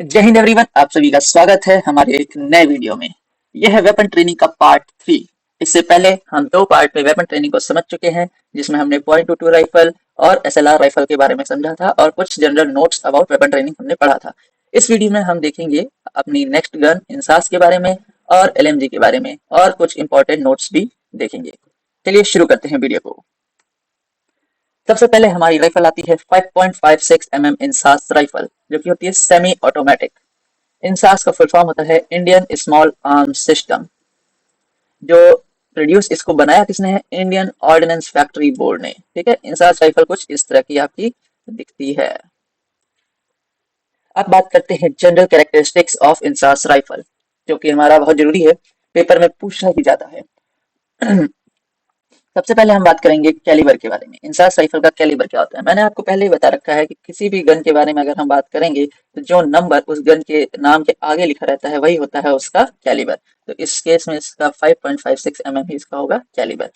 जय हिंद एवरीवन, आप सभी का स्वागत है हमारे एक नए वीडियो में। यह है वेपन ट्रेनिंग का पार्ट 3। इससे पहले हम दो पार्ट में वेपन ट्रेनिंग को समझ चुके हैं, जिसमें हमने .22 राइफल और एसएलआर राइफल के बारे में समझा था और कुछ general notes about weapon training हमने पढ़ा था। इस वीडियो में हम देखेंगे अपनी नेक्स्ट गन इंसास के बारे में और एलएमजी के बारे में और कुछ इंपॉर्टेंट नोट्स भी देखेंगे। चलिए शुरू करते हैं वीडियो को। सबसे पहले हमारी राइफल आती है 5.56 mm इंसास राइफल, जो कि होती है सेमी ऑटोमेटिक। इंसास का फुल फॉर्म होता है इंडियन स्मॉल आर्म्स सिस्टम। जो प्रोड्यूस इसको बनाया किसने है? इंडियन ऑर्डिनेंस फैक्ट्री बोर्ड ने। ठीक है, इंसास राइफल कुछ इस तरह की आपकी दिखती है। अब बात करते हैं general characteristics of INSAS rifle, जो कि हमारा बहुत जरूरी है, पेपर में पूछा ही जाता है। सबसे पहले हम बात करेंगे कैलिबर के बारे में। इंसास राइफल का कैलिबर क्या होता है? मैंने आपको पहले ही बता रखा है कि किसी भी गन के बारे में अगर हम बात करेंगे तो जो नंबर उस गन के नाम के आगे लिखा रहता है वही होता है उसका कैलिबर। तो इस केस में इसका 5.56 mm ही इसका होगा कैलिबर।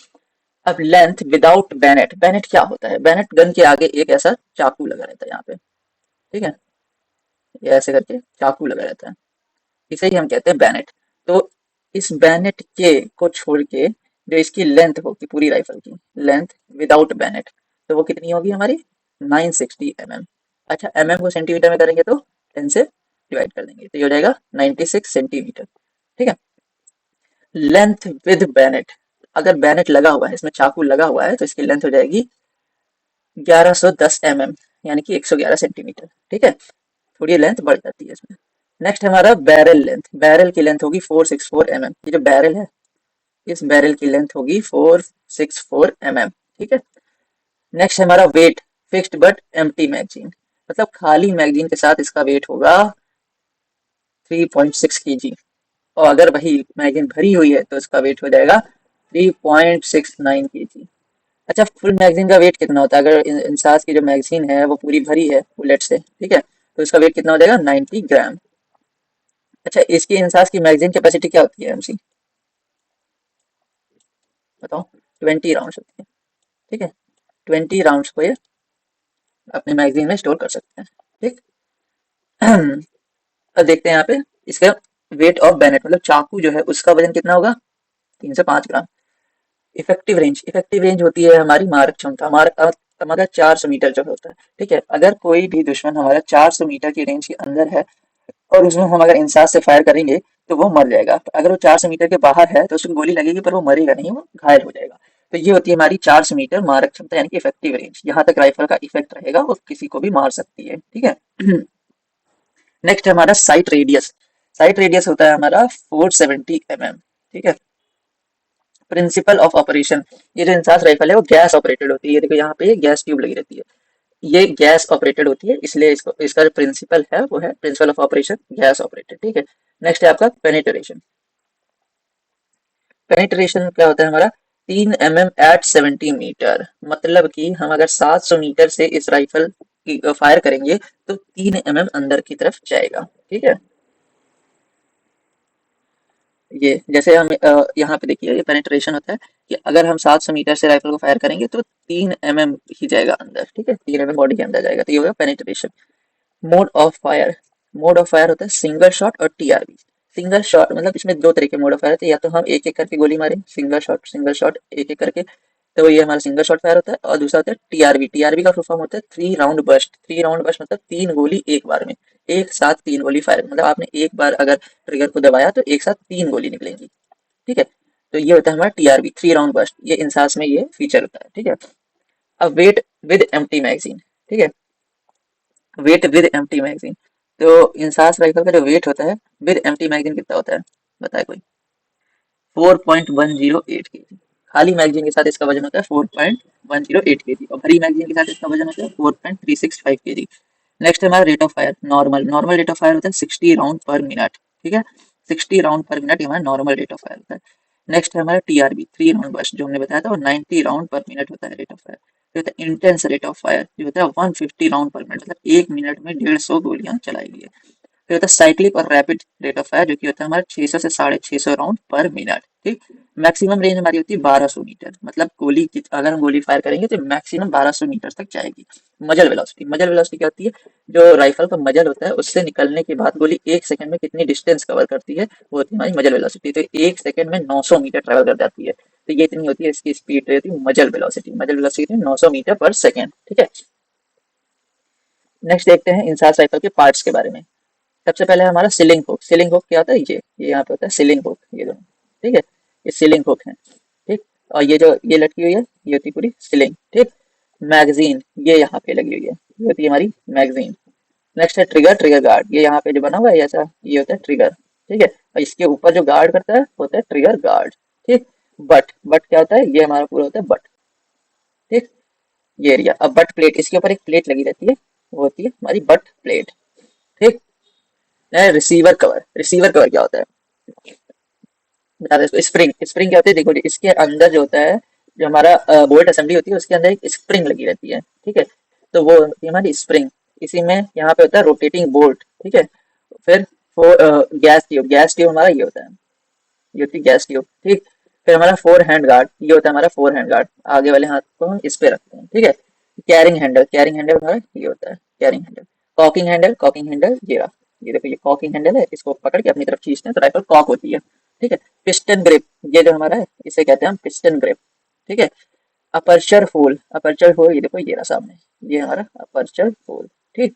अब लेंथ विदाउट बैनेट। बैनेट क्या होता है? बैनेट गन के आगे एक ऐसा चाकू लगा रहता है यहाँ पे। ठीक है, ये ऐसे करके चाकू लगा रहता है, इसे ही हम कहते हैं बैनेट। तो इस बैनेट के को छोड़ के जो इसकी लेंथ होगी पूरी राइफल की लेंथ विदाउट बैनेट, तो वो कितनी होगी हमारी? 960 mm। अच्छा, mm को सेंटीमीटर में करेंगे तो 10 से डिवाइड कर देंगे तो ये हो जाएगा 96 सेंटीमीटर। ठीक है, लेंथ विद बैनेट। अगर बैनेट लगा हुआ है, इसमें चाकू लगा हुआ है, तो इसकी लेंथ हो जाएगी 1110 mm, यानी कि 111 सेंटीमीटर। ठीक है, थोड़ी लेंथ बढ़ जाती है इसमें। नेक्स्ट हमारा बैरल लेंथ। बैरल की लेंथ होगी 464 mm। ये जो बैरल है, इस बैरल की लेंथ होगी 464 mm। ठीक है, नेक्स्ट हमारा weight. Fixed but empty magazine, मतलब खाली मैगजीन के साथ इसका वेट होगा 3.6 kg, और अगर वही मैगजीन भरी हुई है तो इसका वेट हो जाएगा 3.69 kg। अच्छा, फुल मैगजीन का वेट कितना होता है? अगर इंसास की जो मैगजीन है वो पूरी भरी है बुलेट से, ठीक है, तो इसका वेट कितना हो जाएगा? 90 ग्राम। अच्छा, इसकी इंसास की मैगजीन कैपेसिटी क्या होती है एमसी? बताओ। 20 राउंड होती है। ठीक है, 20 राउंड्स को ये अपने मैगजीन में स्टोर कर सकते हैं। ठीक। अब देखते हैं यहाँ पे इसका वेट ऑफ बैनेट, मतलब चाकू जो है उसका वजन कितना होगा? 3 से 5 ग्राम। इफेक्टिव रेंज होती है हमारी मारक क्षमता। हमारा हमारा 400 मीटर जो होता है। ठीक है, अगर कोई भी दुश्मन हमारा 400 मीटर की रेंज के अंदर है और उसमें हम अगर इंसास से फायर करेंगे तो वो मर जाएगा। अगर वो 400 मीटर के बाहर है तो उसको गोली लगेगी पर वो मरेगा नहीं, वो घायल हो जाएगा। तो ये होती है हमारी 400 मीटर मारक क्षमता, यानी कि इफेक्टिव रेंज। यहाँ तक राइफल का इफेक्ट रहेगा और किसी को भी मार सकती है। ठीक है। नेक्स्ट है हमारा साइट रेडियस। साइट रेडियस होता है हमारा 470 mm। ठीक है, प्रिंसिपल ऑफ ऑपरेशन। ये जो इंसास राइफल है वो गैस ऑपरेटेड होती है। देखो यहाँ पे गैस ट्यूब लगी रहती है, ये गैस ऑपरेटेड होती है, इसलिए इसको इसका जो प्रिंसिपल है वो है principle of operation gas operated. ठीक है, नेक्स्ट है आपका पेनिट्रेशन। पेनिट्रेशन क्या होता है हमारा? 3 mm एट 70 मीटर, मतलब कि हम अगर 700 मीटर से इस राइफल की फायर करेंगे तो 3 mm अंदर की तरफ जाएगा। ठीक है, ये जैसे हम यहाँ पे देखिए ये पेनिट्रेशन होता है कि अगर हम 700 मीटर से राइफल को फायर करेंगे तो 3 mm ही जाएगा अंदर। ठीक है, 3 mm बॉडी के अंदर जाएगा, तो ये होगा penetration. Mode of fire. Mode of fire होता है सिंगल शॉट और टीआरबी। सिंगल शॉट मतलब इसमें दो तरह के मोड ऑफ फायर होते हैं, या तो हम एक एक करके गोली मारें, सिंगल शॉट एक एक करके, तो ये हमारा सिंगल शॉट फायर होता है। और दूसरा होता है टीआरबी। टीआरबी का फुल फॉर्म होता है 3 राउंड बर्स्ट। 3 राउंड बर्स्ट मतलब 3 गोली एक बार में, एक साथ 3 गोली फायर, मतलब आपने एक बार अगर ट्रिगर को दबाया तो एक साथ 3 गोली निकलेंगी। ठीक है, तो ये होता है हमारा टीआरबी, 3 राउंड बर्स्ट। ये इंसास में ये फीचर होता है। ठीक है, अब वेट विद एम्प्टी मैगजीन। ठीक है, वेट विद एम्प्टी मैगजीन, तो इंसास राइफल का जो वेट होता है विद एम्प्टी मैगजीन कितना होता है बताए कोई? 4.108 kg। खाली मैगजीन के साथ इसका वजन होता है 4.108 kg, और भरी मैगजीन के साथ इसका वजन होता है 4.365 kg। नेक्स्ट है हमारा rate of fire. Normal normal rate of fire होता है 60 राउंड पर मिनट। ठीक है, 60 राउंड पर मिनट हमारा नॉर्मल रेट ऑफ फायर होता है। नेक्स्ट है हमारा टीआरबी, 3 राउंड बर्स्ट, जो हमने बताया था, और 90 राउंड पर मिनट होता है रेट ऑफ फायर। जो होता है इंटेंस रेट ऑफ फायर, जो होता है 150 राउंड पर मिनट, मतलब 1 मिनट में 150 गोलियां चलाई गई है। फिर होता है साइक्लिक और रैपिड रेट ऑफ फायर, जो कि होता है हमारा 600 से 650 राउंड पर मिनट। ठीक, मैक्सिमम रेंज हमारी होती है 1200 मीटर, मतलब अगर हम गोली फायर करेंगे तो मैक्सिमम 1200 मीटर तक जाएगी। मजल वेलोसिटी क्या होती है, जो राइफल का मजल होता है उससे निकलने के बाद गोली 1 सेकंड में कितनी डिस्टेंस कवर करती है, वो होती है हमारी मजल वेलोसिटी। तो 1 सेकंड में 900 मीटर ट्रेवल कर जाती है, तो ये इतनी होती है इसकी स्पीड रहती है मजल वेलोसिटी 900 मीटर पर सेकेंड। ठीक है। नेक्स्ट देखते हैं इंसास राइफल के पार्ट्स के बारे में। सबसे पहले हमारा सीलिंग हुक। सीलिंग हुक क्या होता है, ये यहाँ पे होता है सीलिंग हुक, ये दोनों। ठीक है, ये सीलिंग हुक है। ठीक। और ये जो ये लटकी हुई है, ये होती है पूरी सीलिंग। ठीक। मैगजीन, ये यहाँ पे लगी हुई है, ये होती है हमारी मैगजीन। नेक्स्ट है ट्रिगर। ट्रिगर गार्ड, ये यहाँ पे जो बना हुआ है ऐसा, ये होता है ट्रिगर। ठीक है। और इसके ऊपर जो गार्ड करता है होता है ट्रिगर गार्ड। ठीक। बट क्या होता है, ये हमारा पूरा होता है बट। ठीक। ये एरिया। अब बट प्लेट, इसके ऊपर एक प्लेट लगी रहती है, वो होती है हमारी बट प्लेट। ठीक। Receiver cover. रिसीवर कवर क्या होता है, बता दें इसको। स्प्रिंग। स्प्रिंग क्या होती है, देखो इसके अंदर जो होता है, जो हमारा बोल्ट असेंबली होती है उसके अंदर एक स्प्रिंग लगी रहती है। ठीक है, तो वो होती है हमारी स्प्रिंग। इसी में यहाँ पे होता है रोटेटिंग बोल्ट। ठीक है। फिर गैस ट्यूब। गैस ट्यूब हमारा ये होता है, ये होती है गैस ट्यूब। ठीक। फिर हमारा फोर हैंड गार्ड, ये होता है हमारा फोर हैंड गार्ड, आगे वाले हाथ को हम इस पे रखते हैं। ठीक है। Carrying handle. कैरिंग हैंडल हमारा ये होता है carrying handle. Caulking handle. Caulking handle ये रहा, ये देखो ये कॉकिंग हैंडल है, इसको पकड़ के अपनी तरफ खींचते हैं तो राइफल कॉक होती है। ठीक है। पिस्टन ग्रिप, ये जो हमारा है इसे कहते हैं हम पिस्टन ग्रिप। ठीक है। Aperture whole. अपर्चर होल ये देखो ये रहा सामने, ये हमारा अपर्चर होल। ठीक।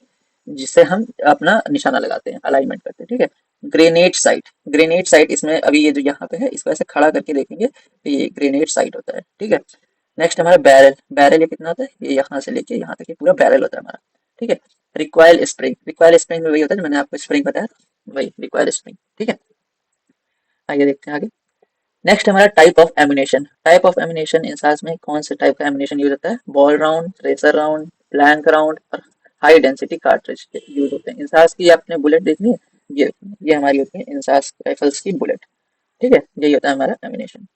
जिससे हम अपना निशाना लगाते हैं, अलाइनमेंट करते हैं। ठीक है। Grenade site. ग्रेनेड साइट इसमें अभी ये जो यहाँ पे है इसको ऐसे खड़ा करके देखेंगे तो ये ग्रेनेड साइट होता है। ठीक है। नेक्स्ट हमारा बैरल। बैरल ये कितना होता है, ये यहाँ से लेके यहाँ तक ये पूरा बैरल होता है हमारा। ठीक है। Recoil spring. रिक्वायल स्प्रिंग में वही होता है जो मैंने आपको स्प्रिंग बताया, वही रिक्वायल स्प्रिंग। ठीक है। आइए देखते हैं आगे। नेक्स्ट हमारा type of ammunition. Type of ammunition INSAS में कौन से टाइप का एमिनेशन यूज होता है, ball round, tracer round, blank round और हाई डेंसिटी कार्ट्रिज यूज होते हैं। इंसास की आपने बुलेट देखनी है, ये हमारी होती है इंसास राइफल्स की बुलेट। ठीक है, यही होता है हमारा एमिनेशन।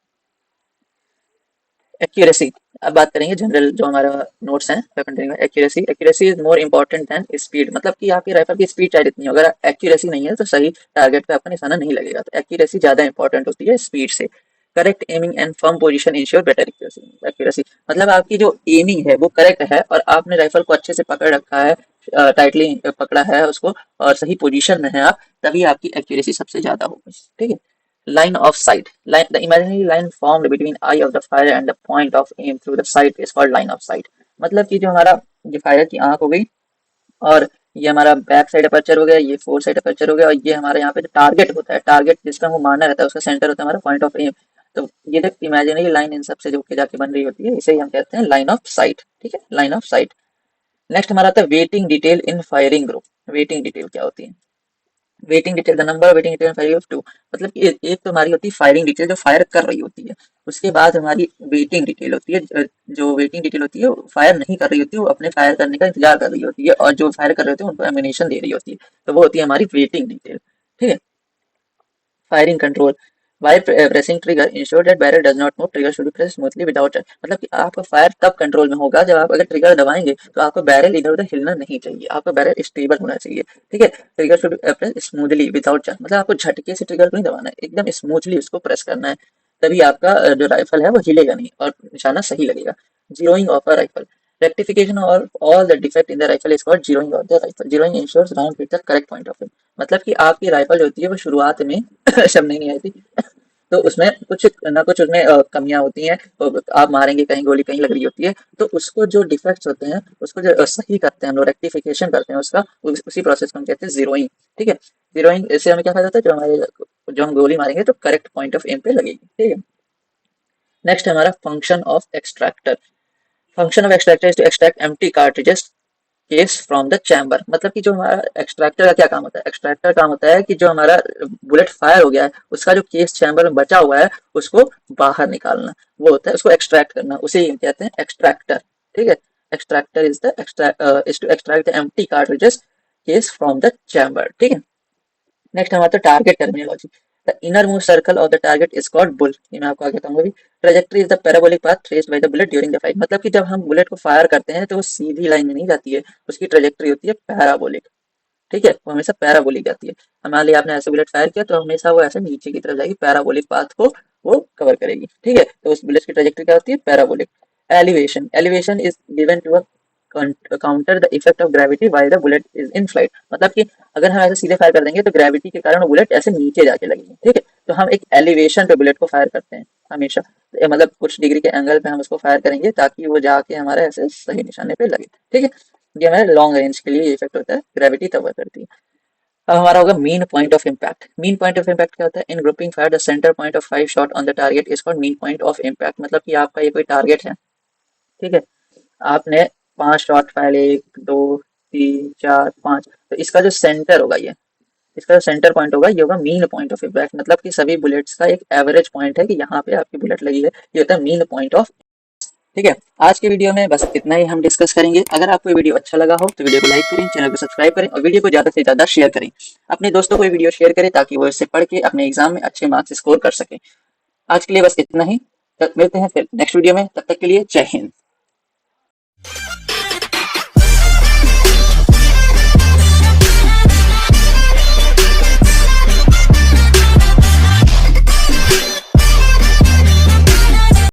एक्यूरेसी। अब बात करेंगे जनरल जो हमारा नोट्स हैं वेपनरी में। Accuracy. Accuracy is more important than speed, मतलब कि आपकी राइफल की स्पीड चाहे जितनी हो, अगर एक्यूरेसी नहीं है तो सही टारगेट पे आपका निशाना नहीं लगेगा, तो एक्यूरेसी ज्यादा इंपॉर्टेंट होती है स्पीड से। Correct aiming and firm position ensure better accuracy. Accuracy मतलब आपकी जो एमिंग है वो करेक्ट है और आपने राइफल को अच्छे से पकड़ रखा है, टाइटली पकड़ा है उसको, और सही पोजीशन में है आप, तभी आपकी एक्यूरेसी सबसे ज्यादा होगी। ठीक है। Line of sight. The imaginary line formed between eye of the firer and the point of aim through the sight is called line of sight. मतलब कि जो हमारा जो फायर की आंख हो गई, और ये हमारा बैक साइड अपर्चर हो गया, ये फोर साइड अपर्चर हो गया, और ये हमारे यहाँ पे जो टारगेट होता है, टारगेट जिसका वो मारना रहता है उसका सेंटर होता है हमारा पॉइंट ऑफ एम। तो ये जो इमेजिनरी लाइन इन सबसे जो के जाके बन रही होती है इसे हम कहते हैं लाइन ऑफ साइट। ठीक है, लाइन ऑफ साइट। नेक्स्ट हमारा आता है waiting detail in firing group. Waiting detail क्या होती है, waiting detail the number waiting detail fire of two, मतलब कि एक तो हमारी होती है फायरिंग डिटेल जो फायर कर रही होती है, उसके बाद हमारी वेटिंग डिटेल होती है, जो वेटिंग डिटेल होती है वो फायर नहीं कर रही होती है, वो अपने फायर करने का इंतजार कर रही होती है, और जो फायर कर रहे होते हैं उनको एमिनेशन दे रही होती है, तो वो होती है हमारी वेटिंग डिटेल। ठीक है। Firing control. While pressing trigger, ensure that barrel does not move. Trigger should be pressed smoothly without मतलब कि आपका फायर तब कंट्रोल में होगा जब आप अगर ट्रिगर दबाएंगे तो आपका बैरल इधर उधर हिलना नहीं चाहिए, आपका बैरल स्टेबल होना चाहिए। ठीक है। Trigger should press smoothly without jump, मतलब आपको झटके से ट्रिगर को नहीं दबाना है, एकदम स्मूथली उसको प्रेस करना है, तभी आपका जो राइफल है वो हिलेगा नहीं और निशाना सही लगेगा। Zeroing of a rifle. Rectification of all the defect in the rifle is called zeroing of the rifle. Zeroing ensures round hits the correct point of aim. मतलब कि आपकी राइफल जो होती है वो शुरुआत में शब्द नहीं आई थी, तो उसमें कुछ ना कुछ उसमें कमियां होती हैं, तो आप मारेंगे कहीं गोली कहीं लग रही होती है, तो उसको जो डिफेक्ट्स होते हैं उसको जो सही करते हैं हम लोग, रेक्टिफिकेशन करते हैं उसका, उसी प्रोसेस को हम कहते हैं जीरोइंग। ठीक है। जीरोइंग इससे हमें क्या फायदा होता है, जो हम गोली मारेंगे तो करेक्ट पॉइंट ऑफ एम पे लगेगी। ठीक है। नेक्स्ट हमारा function of extractor. Function of extractor is to extract empty cartridges case from the chamber, मतलब कि जो हमारा एक्सट्रैक्टर का क्या काम होता है, एक्सट्रैक्टर काम होता है कि जो हमारा बुलेट फायर हो गया है उसका जो केस चैम्बर में बचा हुआ है उसको बाहर निकालना, वो होता है उसको एक्सट्रैक्ट करना, उसे ही कहते हैं एक्सट्रैक्टर। ठीक है। Extractor is to extract the empty cartridges case from the chamber. ठीक है। नेक्स्ट हमारा target terminology. The inner most circle of the target is called bull, ये मैं आपको आगे बताऊंगा भी। Trajectory is the parabolic path traced by the bullet during the fight, मतलब कि जब हम बुलेट को फायर करते हैं तो वो सीधी लाइन में नहीं जाती है, उसकी ट्रेजेक्टरी होती है पैराबोलिक। ठीक है, वो हमेशा पैराबोलिक जाती है। मान लिया आपने ऐसे बुलेट फायर किया तो हमेशा वो ऐसे नीचे की तरफ जाएगी, पैराबोलिक पाथ को वो कवर करेगी। ठीक है, तो उस बुलेट की ट्रेजेक्ट्री क्या होती है, parabolic. Elevation, elevation is given to counter the effect of gravity while the bullet is in flight. मतलब कि अगर हम ऐसे सीधे फायर कर देंगे तो ग्रेविटी के कारण वो बुलेट ऐसे नीचे जाके लगेगी। ठीक है, तो हम एक एलिवेशन पे बुलेट को फायर करते हैं हमेशा, मतलब कुछ डिग्री के एंगल पे हम उसको फायर करेंगे ताकि वो जाके हमारे ऐसे सही निशाने पे लगे। ठीक है, ये हमारे लॉन्ग रेंज के लिए इफेक्ट होता है, ग्रेविटी तब वर्क करती है। अब हमारा होगा mean point of impact. Mean point of impact क्या होता है, in grouping fire the centre point of 5 shot on the target is called mean point of impact. मतलब कि आपका ये कोई टारगेट है, ठीक है, आपने 5 शॉट फायर, 1 2 3 4 5, तो इसका जो सेंटर होगा, ये इसका जो सेंटर पॉइंट होगा ये होगा मीन पॉइंट ऑफ इम्पैक्ट। मतलब कि सभी बुलेट्स का एक एवरेज पॉइंट है कि यहाँ पे आपकी बुलेट लगी है, ये होता है मीन पॉइंट ऑफ। ठीक है, आज के वीडियो में बस इतना ही हम डिस्कस करेंगे। अगर आपको ये वीडियो अच्छा लगा हो तो वीडियो को लाइक करें, चैनल को सब्सक्राइब करें और वीडियो को ज़्यादा से ज़्यादा शेयर करें। अपने दोस्तों को ये वीडियो शेयर करें ताकि वो इससे पढ़ के अपने एग्जाम में अच्छे मार्क्स स्कोर कर सकें। आज के लिए बस इतना ही, मिलते हैं फिर नेक्स्ट वीडियो में, तब तक के लिए जय हिंद।